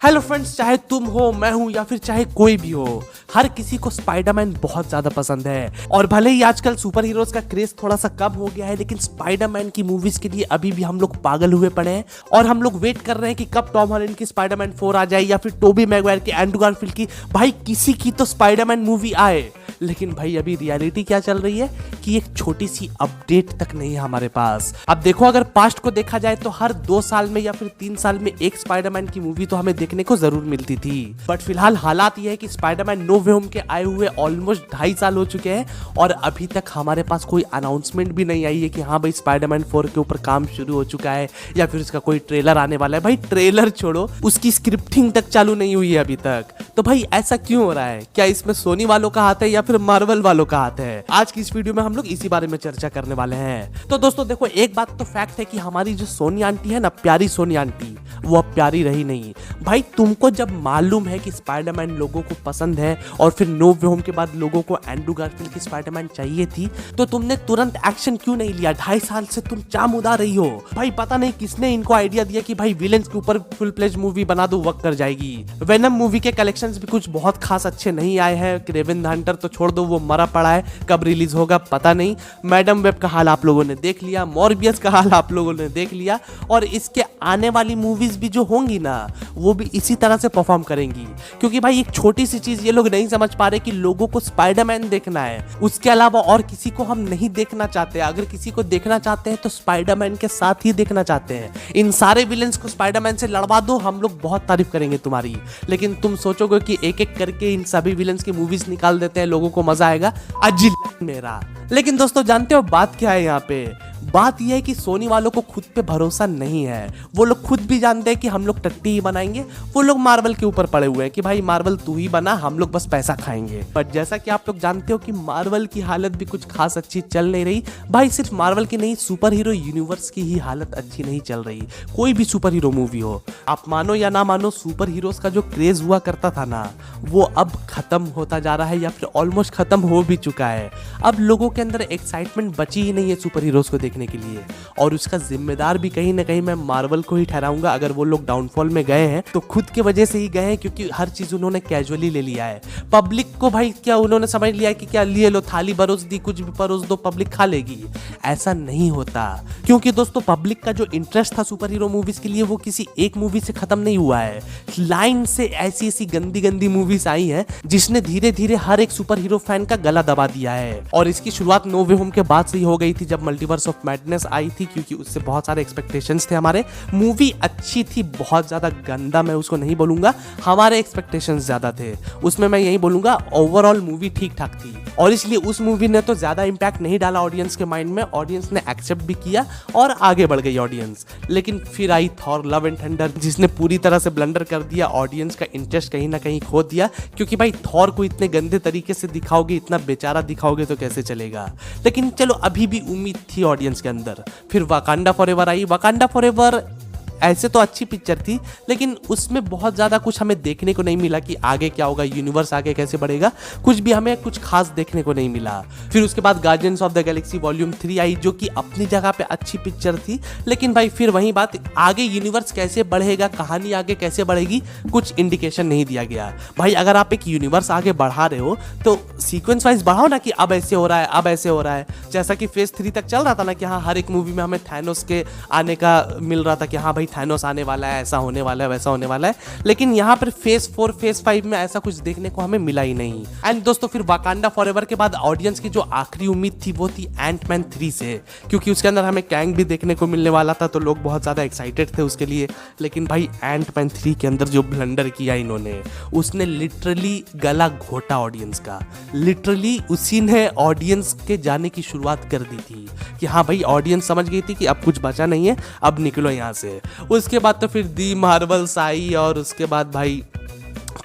Hello friends, चाहे तुम हो, मैं हूं या फिर चाहे कोई भी हो, हर किसी को स्पाइडरमैन बहुत ज्यादा पसंद है। और भले ही आजकल सुपर हीरोज का क्रेज थोड़ा सा कम हो गया है, लेकिन स्पाइडरमैन की मूवीज के लिए अभी भी हम लोग पागल हुए पड़े हैं। और हम लोग वेट कर रहे हैं कि कब टॉम हॉलैंड की स्पाइडरमैन 4 आ जाए या फिर टोबी मैगवायर की, एंड्रू गारफील्ड की, भाई किसी की तो स्पाइडरमैन मूवी आए। लेकिन भाई अभी रियलिटी क्या चल रही है कि एक छोटी सी अपडेट तक नहीं है हमारे पास। अब देखो, अगर पास्ट को देखा जाए तो हर 2 साल में या फिर 3 साल में एक स्पाइडरमैन की मूवी तो हमें देखने को जरूर मिलती थी। बट फिलहाल हालात ये है कि स्पाइडरमैन नो वे होम के आए हुए ऑलमोस्ट 2.5 साल हो चुके हैं और अभी तक हमारे पास कोई अनाउंसमेंट भी नहीं आई है कि हाँ भाई स्पाइडरमैन 4 के ऊपर काम शुरू हो चुका है या फिर उसका कोई ट्रेलर आने वाला है। भाई ट्रेलर छोड़ो, उसकी स्क्रिप्टिंग तक चालू नहीं हुई है अभी तक। तो भाई ऐसा क्यों हो रहा है? क्या इसमें सोनी वालों का हाथ है या फिर मार्वल वालों का हाथ है? आज की इस वीडियो में हम लोग इसी बारे में चर्चा करने वाले हैं। तो दोस्तों देखो, एक बात तो फैक्ट है कि हमारी जो सोनी आंटी है ना, प्यारी सोनी आंटी, वो अब प्यारी रही नहीं। भाई तुमको जब मालूम है कि स्पाइडरमैन लोगों को पसंद है और फिर नो वे होम के बाद लोगों को एंड्रू गारफील्ड की स्पाइडरमैन चाहिए थी, तो तुमने तुरंत एक्शन क्यों नहीं लिया? 2.5 साल से तुम चाम उड़ा रही हो। भाई पता नहीं किसने इनको आइडिया दिया कि भाई विलेंस के ऊपर फुल प्लेज मूवी बना दो, वक्त कर जाएगी। वेनम मूवी के कलेक्शंस भी कुछ बहुत खास अच्छे नहीं आए हैं। क्रेवन द हंटर तो छोड़ दो, वो मरा पड़ा है, कब रिलीज होगा पता नहीं। मैडम वेब का हाल आप लोगों ने देख लिया, मॉर्बियस का हाल आप लोगों ने देख लिया, और इसके आने वाली मूवीज भी जो होंगी ना, वो भी इसी तरह से परफॉर्म करेंगी। क्योंकि भाई एक छोटी सी चीज ये लोग नहीं समझ पा रहे कि लोगों को स्पाइडरमैन देखना है, उसके अलावा और किसी को हम नहीं देखना चाहते। अगर किसी को देखना चाहते हैं तो स्पाइडरमैन के साथ ही देखना चाहते हैं। इन सारे विलेंस को स्पाइडरमैन से लड़वा दो, हम लोग बहुत तारीफ करेंगे तुम्हारी। लेकिन तुम सोचोगे कि एक एक करके इन सभी विलेंस की मूवीज निकाल देते हैं, लोगों को मजा आएगा, अजीब मेरा। लेकिन दोस्तों जानते हो बात क्या है यहाँ पे? बात यह है कि सोनी वालों को खुद पे भरोसा नहीं है। वो लोग खुद भी जानते हैं कि हम लोग टट्टी ही बनाएंगे। वो लोग मार्वल के ऊपर पड़े हुए हैं कि भाई मार्वल तू ही बना, हम लोग बस पैसा खाएंगे। बट जैसा कि आप लोग जानते हो कि मार्वल की हालत भी कुछ खास अच्छी चल नहीं रही। भाई सिर्फ मार्वल की नहीं, सुपर हीरो यूनिवर्स की ही हालत अच्छी नहीं चल रही। कोई भी सुपर हीरो मूवी हो, आप मानो या ना मानो, सुपर हीरोज का जो क्रेज हुआ करता था ना, वो अब खत्म होता जा रहा है या फिर ऑलमोस्ट खत्म हो भी चुका है। अब लोगों के अंदर एक्साइटमेंट बची ही नहीं है सुपर हीरोज को देखने के लिए। और उसका जिम्मेदार भी कहीं ना कहीं मैं मार्वल को ही ठहराऊंगा। अगर वो लोग डाउनफॉल में गए हैं तो खुद के वजह से ही गए हैं, क्योंकि हर चीज उन्होंने कैजुअली ले लिया है। पब्लिक को भाई क्या उन्होंने समझ लिया है कि क्या लिए लो, थाली परोस दी, कुछ भी परोस दो, पब्लिक खा लेगी। ऐसा नहीं होता, क्योंकि दोस्तों पब्लिक का जो इंटरेस्ट था सुपर हीरो मूवीज के लिए, वो किसी एक मूवी से खत्म नहीं हुआ है। लाइन से ऐसी ऐसी गंदी गंदी मूवीज आई हैं जिसने धीरे धीरे हर एक सुपर हीरो फैन का गला दबा दिया है। और इसकी शुरुआत नो वे होम के बाद से ही हो गई थी, जब मल्टीवर्स ऑफ मैडनेस आई थी, क्योंकि उससे बहुत सारे एक्सपेक्टेशंस थे हमारे। मूवी अच्छी थी, बहुत ज्यादा गंदा मैं उसको नहीं बोलूंगा, हमारे एक्सपेक्टेशंस ज्यादा थे उसमें। मैं यही बोलूंगा ओवरऑल मूवी ठीक ठाक थी, और इसलिए उस मूवी ने तो ज्यादा इंपैक्ट नहीं डाला ऑडियंस के माइंड में। ऑडियंस ने एक्सेप्ट भी किया और आगे बढ़ गई ऑडियंस। लेकिन फिर आई थॉर लव एंड थंडर, जिसने पूरी तरह से ब्लंडर कर दिया, ऑडियंस का इंटरेस्ट कहीं ना कहीं खो दिया। क्योंकि भाई थॉर को इतने गंदे तरीके से दिखाओगे, इतना बेचारा दिखाओगे तो कैसे चलेगा। लेकिन चलो अभी भी उम्मीद थी ऑडियंस के अंदर। फिर वाकांडा फॉरएवर आई। वाकांडा फॉरएवर ऐसे तो अच्छी पिक्चर थी, लेकिन उसमें बहुत ज़्यादा कुछ हमें देखने को नहीं मिला कि आगे क्या होगा, यूनिवर्स आगे कैसे बढ़ेगा, कुछ भी हमें कुछ खास देखने को नहीं मिला। फिर उसके बाद guardians of the Galaxy volume 3 आई, जो कि अपनी जगह पे अच्छी पिक्चर थी। लेकिन भाई फिर वही बात, आगे यूनिवर्स कैसे बढ़ेगा, कहानी आगे कैसे बढ़ेगी, कुछ इंडिकेशन नहीं दिया गया। भाई अगर आप एक यूनिवर्स आगे बढ़ा रहे हो तो सीक्वेंस वाइज बढ़ाओ ना, कि अब ऐसे हो रहा है, अब ऐसे हो रहा है। जैसा कि फेज 3 तक चल रहा था ना, कि हाँ हर एक मूवी में हमें थैनोस के आने का मिल रहा था कि हाँ भाई थैनोस आने वाला है, ऐसा होने वाला है, वैसा होने वाला है। लेकिन यहाँ पर फेज 4 फेज 5 में ऐसा कुछ देखने को हमें मिला ही नहीं। एंड दोस्तों फिर वाकांडा फॉरएवर के बाद ऑडियंस की जो आखिरी उम्मीद थी वो थी एंटमैन 3 से, क्योंकि उसके अंदर हमें कैंग भी देखने को मिलने वाला था, तो लोग बहुत ज्यादा एक्साइटेड थे उसके लिए। लेकिन भाई एंटमैन 3 के अंदर जो ब्लंडर किया इन्होंने, उसने लिटरली गला घोटा ऑडियंस का। लिटरली उसी ने ऑडियंस के जाने की शुरुआत कर दी थी कि हाँ भाई ऑडियंस समझ गई थी कि अब कुछ बचा नहीं है, अब निकलो यहाँ से। उसके बाद तो फिर दी मार्वल्स आई, और उसके बाद भाई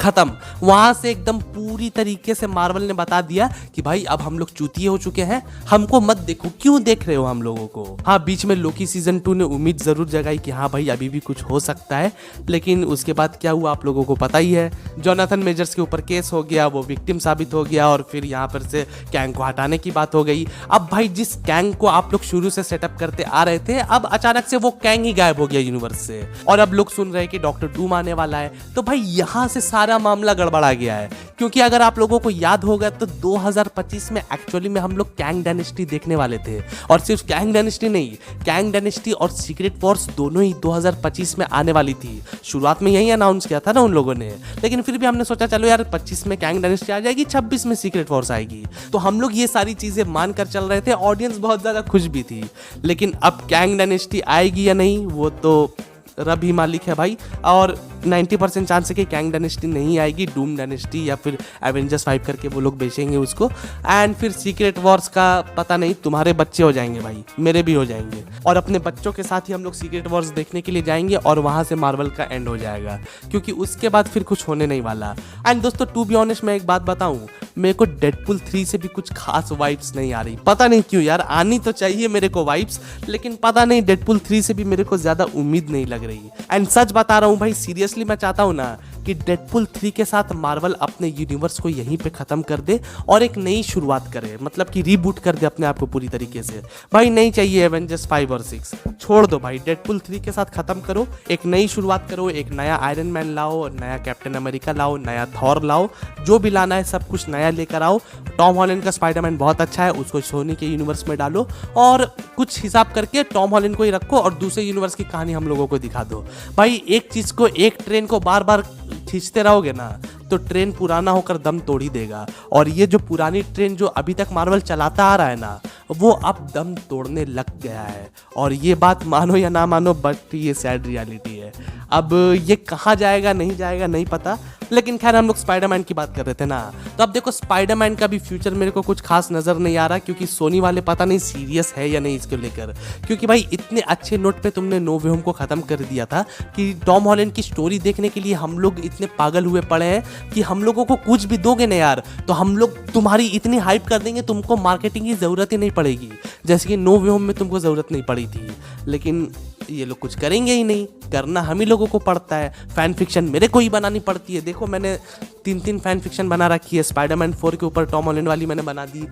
खत्म। वहां से एकदम पूरी तरीके से मार्वल ने बता दिया कि भाई अब हम लोग चूतिए हो चुके हैं, हमको मत देखो, क्यों देख रहे हो हम लोगों को। हाँ, बीच में लोकी सीजन 2 ने उम्मीद जरूर जगाई कि हाँ भाई अभी भी कुछ हो सकता है, लेकिन उसके बाद क्या हुआ आप लोगों को पता ही है। जोनाथन मेजर्स के ऊपर केस हो गया, वो विक्टिम साबित हो गया, और फिर यहाँ पर से कैंग को हटाने की बात हो गई। अब भाई जिस कैंग को आप लोग शुरू से सेटअप करते आ रहे थे, अब अचानक से वो कैंग ही गायब हो गया यूनिवर्स से, और अब लोग सुन रहे हैं कि डॉक्टर डूम आने वाला है। तो भाई यहाँ से सारा मामला गड़बड़ा गया है, क्योंकि अगर आप लोगों को याद होगा तो 2025 में एक्चुअली में हम लोग कैंग डायनेस्टी देखने वाले थे, और सिर्फ कैंग डायनेस्टी नहीं, कैंग डायनेस्टी और सीक्रेट वॉर्स दोनों ही 2025 में आने वाली थी। शुरुआत में यही अनाउंस किया था ना उन लोगों ने, लेकिन फिर भी हमने सोचा चलो यार 25 में कैंग डायनेस्टी आ जाएगी, 26 में सीक्रेट वॉर्स आएगी। तो हम लोग ये सारी चीजें मानकर चल रहे थे, ऑडियंस बहुत ज्यादा खुश भी थी। लेकिन अब कैंग डायनेस्टी आएगी या नहीं वो तो रब ही मालिक है भाई, और 90% चांस है कि कैंग डायनेस्टी नहीं आएगी, डूम डायनेस्टी या फिर एवेंजर्स 5 करके वो लोग बेचेंगे उसको। एंड फिर सीक्रेट वॉर्स का पता नहीं, तुम्हारे बच्चे हो जाएंगे भाई, मेरे भी हो जाएंगे, और अपने बच्चों के साथ ही हम लोग सीक्रेट वॉर्स देखने के लिए जाएंगे, और वहां से मार्वल का एंड हो जाएगा, क्योंकि उसके बाद फिर कुछ होने नहीं वाला। एंड दोस्तों टू बी ऑनेस्ट मैं एक बात बताऊं, मेरे को डेडपुल 3 से भी कुछ खास वाइब्स नहीं आ रही, पता नहीं क्यों यार। आनी तो चाहिए मेरे को वाइब्स, लेकिन पता नहीं डेडपुल 3 से भी मेरे को ज्यादा उम्मीद नहीं लग रही। एंड सच बता रहा हूँ भाई, सीरियसली मैं चाहता हूँ ना कि डेडपुल 3 के साथ मार्वल अपने यूनिवर्स को यहीं पे खत्म कर दे और एक नई शुरुआत करे, मतलब कि रीबूट कर दे अपने आप को पूरी तरीके से। भाई नहीं चाहिए एवेंजर्स 5 और 6, छोड़ दो भाई, डेडपुल 3 के साथ खत्म करो, एक नई शुरुआत करो, एक नया आयरन मैन लाओ, नया कैप्टन अमेरिका लाओ, नया थॉर लाओ, जो भी लाना है सब कुछ नया लेकर आओ। टॉम हॉलैंड का स्पाइडरमैन बहुत अच्छा है, उसको सोनी के यूनिवर्स में डालो, और कुछ हिसाब करके टॉम हॉलैंड को ही रखो और दूसरे यूनिवर्स की कहानी हम लोगों को दिखा दो। भाई एक चीज को, एक ट्रेन को बार बार खींचते रहोगे ना तो ट्रेन पुराना होकर दम तोड़ ही देगा, और ये जो पुरानी ट्रेन जो अभी तक मार्वल चलाता आ रहा है ना, वो अब दम तोड़ने लग गया है। और ये बात मानो या ना मानो, बट ये सैड रियलिटी है। अब ये कहाँ जाएगा नहीं जाएगा नहीं पता, लेकिन खैर हम लोग स्पाइडरमैन की बात कर रहे थे ना, तो अब देखो स्पाइडरमैन का भी फ्यूचर मेरे को कुछ खास नजर नहीं आ रहा, क्योंकि सोनी वाले पता नहीं सीरियस है या नहीं इसको लेकर। क्योंकि भाई इतने अच्छे नोट पे तुमने नो वे होम को खत्म कर दिया था कि टॉम हॉलैंड की स्टोरी देखने के लिए हम लोग इतने पागल हुए पड़े हैं कि हम लोगों को कुछ भी दोगे ना यार तो हम लोग तुम्हारी इतनी हाइप कर देंगे, तुमको मार्केटिंग की जरूरत ही नहीं पड़ेगी, जैसे कि नो वे होम में तुमको जरूरत नहीं पड़ी थी। लेकिन ये लोग कुछ करेंगे ही नहीं, करना हम ही लोगों को पड़ता है। फैन फिक्शन मेरे को ही बनानी पड़ती है। देखो मैंने 3 फैन फिक्शन बना रखी है, स्पाइडरमैन 4 के ऊपर टॉम हॉलैंड वाली मैंने बना दी,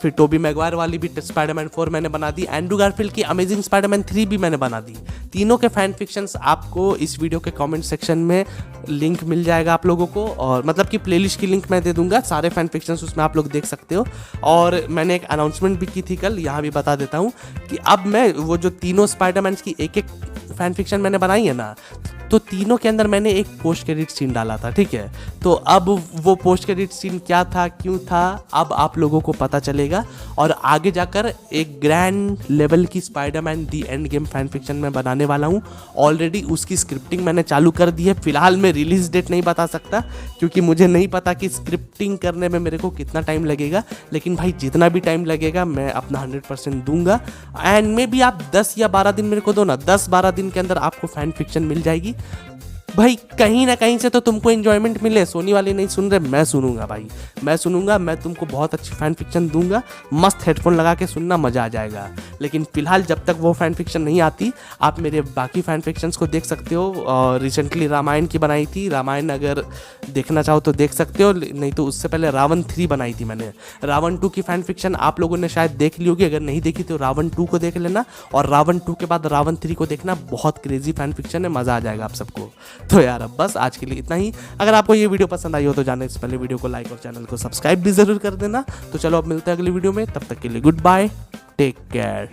फिर टोबी मैगवायर वाली भी स्पाइडरमैन 4 मैंने बना दी, एंड्रू गारफील्ड की अमेजिंग स्पाइडरमैन 3 भी मैंने बना दी। तीनों के फैन फिक्शंस आपको इस वीडियो के कमेंट सेक्शन में लिंक मिल जाएगा आप लोगों को, और मतलब कि प्लेलिस्ट की लिंक मैं दे दूंगा, सारे फैन फिक्शंस उसमें आप लोग देख सकते हो। और मैंने एक अनाउंसमेंट भी की थी कल, यहाँ भी बता देता हूँ कि अब मैं वो जो तीनों स्पाइडरमैन की एक फैन फिक्शन मैंने बनाई है ना, तो तीनों के अंदर मैंने एक पोस्ट क्रेडिट सीन डाला था, ठीक है। तो अब वो पोस्ट क्रेडिट सीन क्या था, क्यों था, अब आप लोगों को पता चलेगा, और आगे जाकर एक ग्रैंड लेवल की स्पाइडरमैन दी एंड गेम फैन फिक्शन मैं बनाने वाला हूँ। ऑलरेडी उसकी स्क्रिप्टिंग मैंने चालू कर दी है। फिलहाल मैं रिलीज डेट नहीं बता सकता, क्योंकि मुझे नहीं पता कि स्क्रिप्टिंग करने में मेरे को कितना टाइम लगेगा, लेकिन भाई जितना भी टाइम लगेगा मैं अपना 100% दूंगा। एंड मे भी आप 10 या 12 दिन मेरे को दो ना, 10-12 दिन के अंदर आपको फैन फिक्शन मिल जाएगी। भाई कहीं ना कहीं से तो तुमको एंजॉयमेंट मिले। सोनी वाले नहीं सुन रहे, मैं सुनूंगा भाई, मैं सुनूंगा, मैं तुमको बहुत अच्छी फैन फिक्शन दूंगा, मस्त हेडफोन लगा के सुनना, मजा आ जाएगा। लेकिन फिलहाल जब तक वो फैन फिक्शन नहीं आती, आप मेरे बाकी फैन फिक्शंस को देख सकते हो। और रिसेंटली रामायण की बनाई थी, रामायण अगर देखना चाहो तो देख सकते हो, नहीं तो उससे पहले रावण 3 बनाई थी मैंने। रावण 2 की फैन फिक्शन आप लोगों ने शायद देख ली होगी, अगर नहीं देखी तो रावण 2 को देख लेना, और रावण 2 के बाद रावण 3 को देखना, बहुत क्रेजी फैन फिक्शन है, मजा आ जाएगा आप सबको। तो यार अब बस आज के लिए इतना ही। अगर आपको ये वीडियो पसंद आई हो तो जाने से पहले वीडियो को लाइक और चैनल को सब्सक्राइब भी जरूर कर देना। तो चलो अब मिलते हैं अगली वीडियो में, तब तक के लिए गुड बाय, टेक केयर।